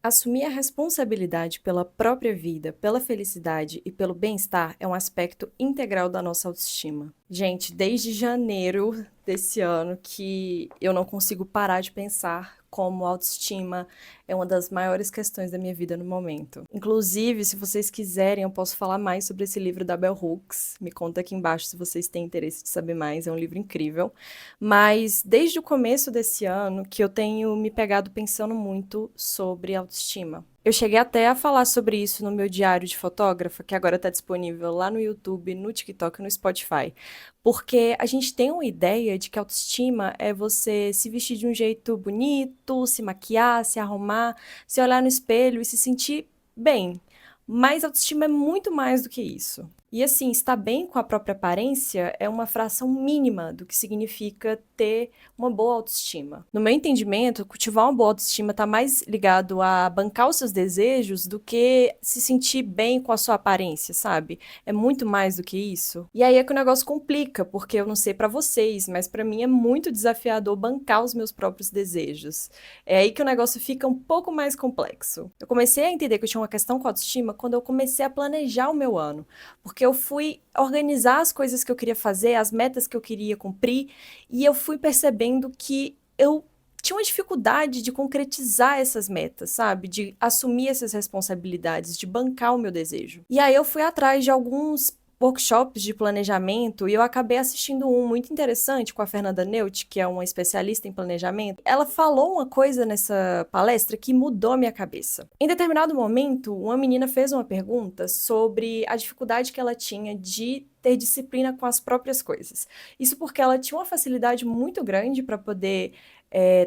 Assumir a responsabilidade pela própria vida, pela felicidade e pelo bem-estar é um aspecto integral da nossa autoestima. Gente, desde janeiro desse ano que eu não consigo parar de pensar como autoestima é uma das maiores questões da minha vida no momento. Inclusive, se vocês quiserem, eu posso falar mais sobre esse livro da Bell Hooks. Me conta aqui embaixo se vocês têm interesse de saber mais, é um livro incrível. Mas desde o começo desse ano que eu tenho me pegado pensando muito sobre autoestima. Eu cheguei até a falar sobre isso no meu diário de fotógrafa, que agora está disponível lá no YouTube, no TikTok e no Spotify. Porque a gente tem uma ideia de que autoestima é você se vestir de um jeito bonito, se maquiar, se arrumar, se olhar no espelho e se sentir bem. Mas autoestima é muito mais do que isso. E assim, estar bem com a própria aparência é uma fração mínima do que significa ter uma boa autoestima. No meu entendimento, cultivar uma boa autoestima está mais ligado a bancar os seus desejos do que se sentir bem com a sua aparência, sabe? É muito mais do que isso. E aí é que o negócio complica, porque eu não sei pra vocês, mas pra mim é muito desafiador bancar os meus próprios desejos. É aí que o negócio fica um pouco mais complexo. Eu comecei a entender que eu tinha uma questão com a autoestima quando eu comecei a planejar o meu ano, porque eu fui organizar as coisas que eu queria fazer, as metas que eu queria cumprir, e eu fui percebendo que eu tinha uma dificuldade de concretizar essas metas, sabe? De assumir essas responsabilidades, de bancar o meu desejo. E aí eu fui atrás de alguns workshops de planejamento e eu acabei assistindo um muito interessante com a Fernanda Neut, que é uma especialista em planejamento. Ela falou uma coisa nessa palestra que mudou a minha cabeça. Em determinado momento, uma menina fez uma pergunta sobre a dificuldade que ela tinha de ter disciplina com as próprias coisas. Isso porque ela tinha uma facilidade muito grande para poder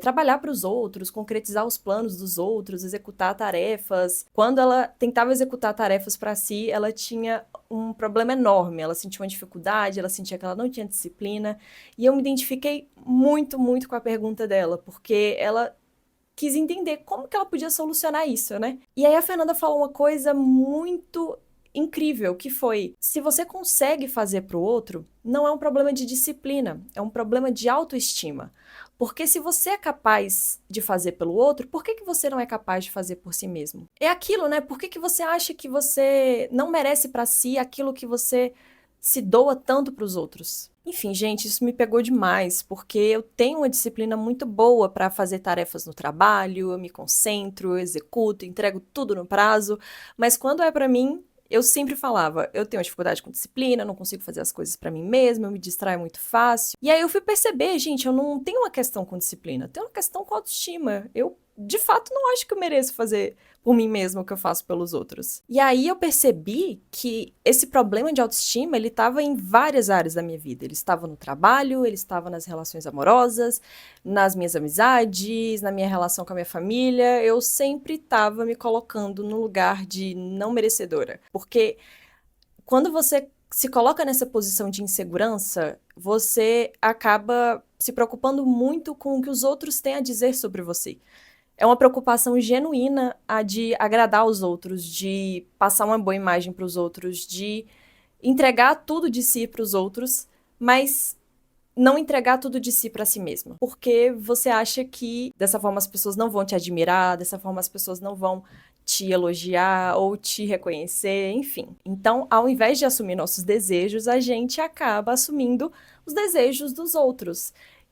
trabalhar para os outros, concretizar os planos dos outros, executar tarefas. Quando ela tentava executar tarefas para si, ela tinha um problema enorme. Ela sentia uma dificuldade, ela sentia que ela não tinha disciplina. E eu me identifiquei muito, muito com a pergunta dela, porque ela quis entender como que ela podia solucionar isso, né? E aí a Fernanda falou uma coisa muito incrível, que foi: se você consegue fazer para o outro, não é um problema de disciplina, é um problema de autoestima. Porque se você é capaz de fazer pelo outro, por que você não é capaz de fazer por si mesmo? É aquilo, né? Por que você acha que você não merece para si aquilo que você se doa tanto para os outros? Enfim, gente, isso me pegou demais, porque eu tenho uma disciplina muito boa para fazer tarefas no trabalho, eu me concentro, eu executo, entrego tudo no prazo, mas quando é para mim, eu sempre falava, eu tenho dificuldade com disciplina, não consigo fazer as coisas pra mim mesma, eu me distraio muito fácil. E aí eu fui perceber, gente, eu não tenho uma questão com disciplina, eu tenho uma questão com autoestima. Eu, de fato, não acho que eu mereço fazer por mim mesma o que eu faço pelos outros. E aí eu percebi que esse problema de autoestima, ele estava em várias áreas da minha vida. Ele estava no trabalho, ele estava nas relações amorosas, nas minhas amizades, na minha relação com a minha família. Eu sempre estava me colocando no lugar de não merecedora. Porque quando você se coloca nessa posição de insegurança, você acaba se preocupando muito com o que os outros têm a dizer sobre você. É uma preocupação genuína a de agradar os outros, de passar uma boa imagem para os outros, de entregar tudo de si para os outros, mas não entregar tudo de si para si mesma. Porque você acha que dessa forma as pessoas não vão te admirar, dessa forma as pessoas não vão te elogiar ou te reconhecer, enfim. Então, ao invés de assumir nossos desejos, a gente acaba assumindo os desejos dos outros.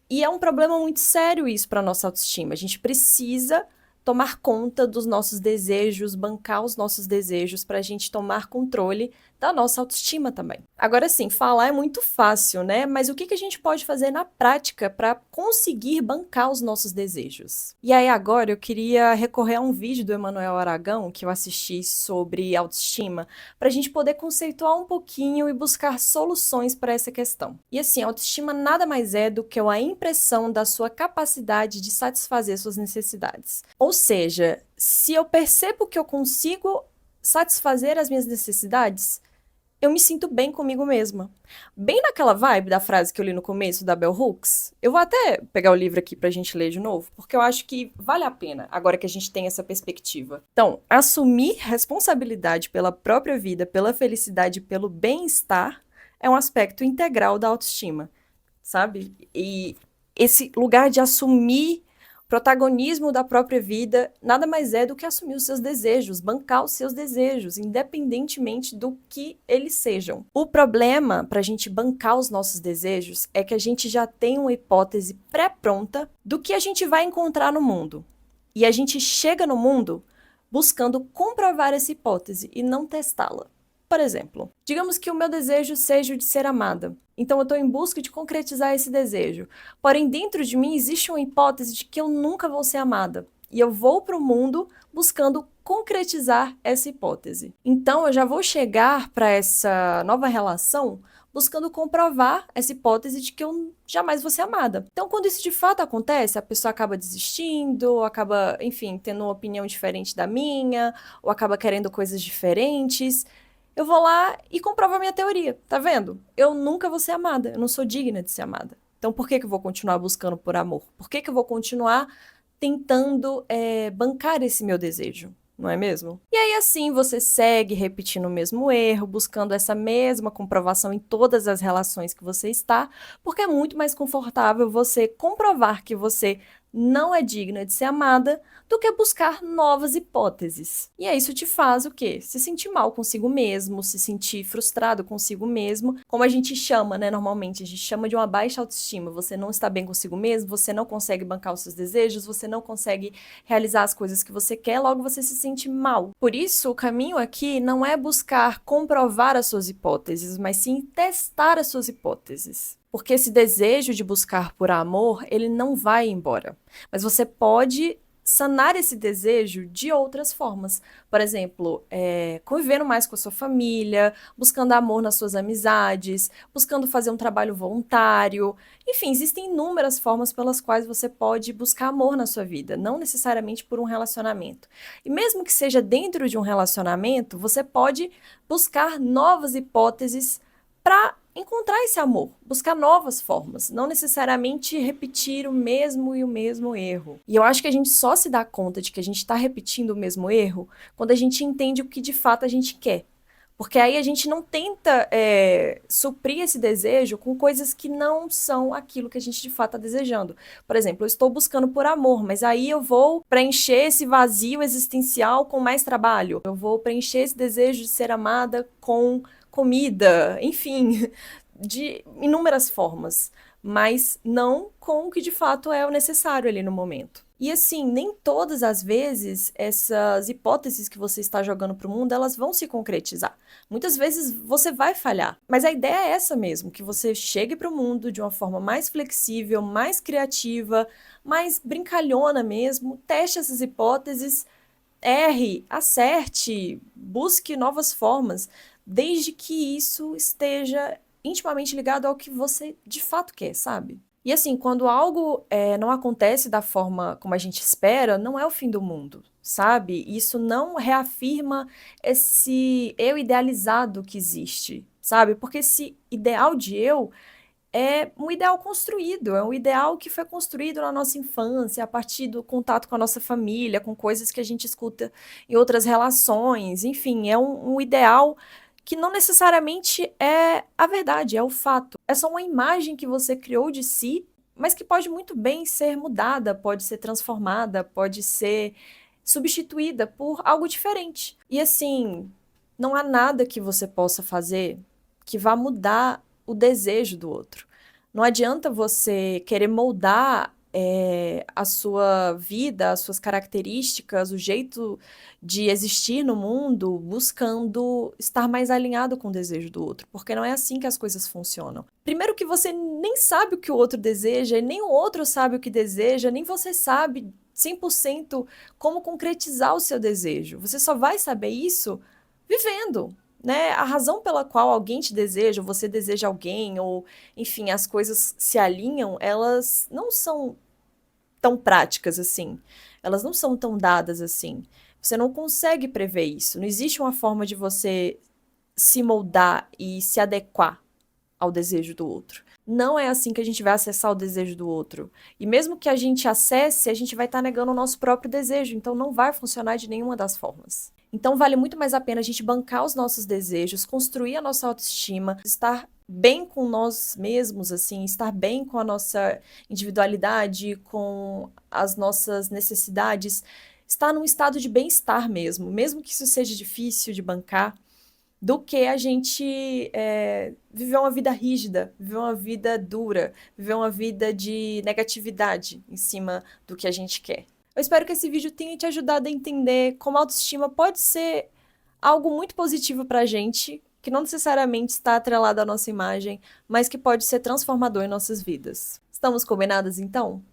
E é um problema muito sério isso para nossa autoestima. A gente precisa tomar conta dos nossos desejos, bancar os nossos desejos para a gente tomar controle da nossa autoestima também. Agora sim, falar é muito fácil, né? Mas o que a gente pode fazer na prática para conseguir bancar os nossos desejos? E aí agora eu queria recorrer a um vídeo do Emanuel Aragão que eu assisti sobre autoestima, para a gente poder conceituar um pouquinho e buscar soluções para essa questão. E assim, a autoestima nada mais é do que a impressão da sua capacidade de satisfazer suas necessidades. Ou seja, se eu percebo que eu consigo satisfazer as minhas necessidades, eu me sinto bem comigo mesma. Bem naquela vibe da frase que eu li no começo da Bell Hooks. Eu vou até pegar o livro aqui pra gente ler de novo, porque eu acho que vale a pena, agora que a gente tem essa perspectiva. Então, assumir responsabilidade pela própria vida, pela felicidade, pelo bem-estar, é um aspecto integral da autoestima, sabe? E esse lugar de assumir Protagonismo da própria vida nada mais é do que assumir os seus desejos, bancar os seus desejos, independentemente do que eles sejam. O problema para a gente bancar os nossos desejos é que a gente já tem uma hipótese pré-pronta do que a gente vai encontrar no mundo. E a gente chega no mundo buscando comprovar essa hipótese e não testá-la. Por exemplo, digamos que o meu desejo seja o de ser amada. Então eu estou em busca de concretizar esse desejo. Porém, dentro de mim existe uma hipótese de que eu nunca vou ser amada. E eu vou para o mundo buscando concretizar essa hipótese. Então eu já vou chegar para essa nova relação buscando comprovar essa hipótese de que eu jamais vou ser amada. Então, quando isso de fato acontece, a pessoa acaba desistindo, acaba, enfim, tendo uma opinião diferente da minha, ou acaba querendo coisas diferentes. Eu vou lá e comprovo a minha teoria, tá vendo? Eu nunca vou ser amada, eu não sou digna de ser amada. Então por que eu vou continuar buscando por amor? Por que eu vou continuar tentando bancar esse meu desejo? Não é mesmo? E aí assim você segue repetindo o mesmo erro, buscando essa mesma comprovação em todas as relações que você está, porque é muito mais confortável você comprovar que você não é digna de ser amada do que buscar novas hipóteses. E aí isso te faz o quê? Se sentir mal consigo mesmo, se sentir frustrado consigo mesmo, como a gente chama, né, normalmente, a gente chama de uma baixa autoestima. Você não está bem consigo mesmo, você não consegue bancar os seus desejos, você não consegue realizar as coisas que você quer, logo você se sente mal. Por isso, o caminho aqui não é buscar comprovar as suas hipóteses, mas sim testar as suas hipóteses. Porque esse desejo de buscar por amor, ele não vai embora. Mas você pode sanar esse desejo de outras formas. Por exemplo, convivendo mais com a sua família, buscando amor nas suas amizades, buscando fazer um trabalho voluntário. Enfim, existem inúmeras formas pelas quais você pode buscar amor na sua vida, não necessariamente por um relacionamento. E mesmo que seja dentro de um relacionamento, você pode buscar novas hipóteses para encontrar esse amor, buscar novas formas, não necessariamente repetir o mesmo erro. E eu acho que a gente só se dá conta de que a gente está repetindo o mesmo erro quando a gente entende o que de fato a gente quer. Porque aí a gente não tenta suprir esse desejo com coisas que não são aquilo que a gente de fato está desejando. Por exemplo, eu estou buscando por amor, mas aí eu vou preencher esse vazio existencial com mais trabalho. Eu vou preencher esse desejo de ser amada com comida, enfim, de inúmeras formas, mas não com o que de fato é o necessário ali no momento. E assim, nem todas as vezes essas hipóteses que você está jogando para o mundo, elas vão se concretizar. Muitas vezes você vai falhar, mas a ideia é essa mesmo, que você chegue para o mundo de uma forma mais flexível, mais criativa, mais brincalhona mesmo, teste essas hipóteses, erre, acerte, busque novas formas, desde que isso esteja intimamente ligado ao que você de fato quer, sabe? E assim, quando algo não acontece da forma como a gente espera, não é o fim do mundo, sabe? Isso não reafirma esse eu idealizado que existe, sabe? Porque esse ideal de eu é um ideal construído, é um ideal que foi construído na nossa infância, a partir do contato com a nossa família, com coisas que a gente escuta em outras relações, enfim, é um ideal que não necessariamente é a verdade, é o fato. É só uma imagem que você criou de si, mas que pode muito bem ser mudada, pode ser transformada, pode ser substituída por algo diferente. E assim, não há nada que você possa fazer que vá mudar o desejo do outro. Não adianta você querer moldar a sua vida, as suas características, o jeito de existir no mundo, buscando estar mais alinhado com o desejo do outro, porque não é assim que as coisas funcionam. Primeiro que você nem sabe o que o outro deseja, nem o outro sabe o que deseja, nem você sabe 100% como concretizar o seu desejo. Você só vai saber isso vivendo, né? A razão pela qual alguém te deseja, ou você deseja alguém, ou enfim, as coisas se alinham, elas não são tão práticas assim. Elas não são tão dadas assim. Você não consegue prever isso. Não existe uma forma de você se moldar e se adequar ao desejo do outro. Não é assim que a gente vai acessar o desejo do outro. E mesmo que a gente acesse, a gente vai estar negando o nosso próprio desejo. Então não vai funcionar de nenhuma das formas. Então vale muito mais a pena a gente bancar os nossos desejos, construir a nossa autoestima, estar bem com nós mesmos, assim, estar bem com a nossa individualidade, com as nossas necessidades, estar num estado de bem-estar mesmo que isso seja difícil de bancar, do que a gente viver uma vida rígida, viver uma vida dura, viver uma vida de negatividade em cima do que a gente quer. Eu espero que esse vídeo tenha te ajudado a entender como a autoestima pode ser algo muito positivo pra gente, que não necessariamente está atrelado à nossa imagem, mas que pode ser transformador em nossas vidas. Estamos combinadas então?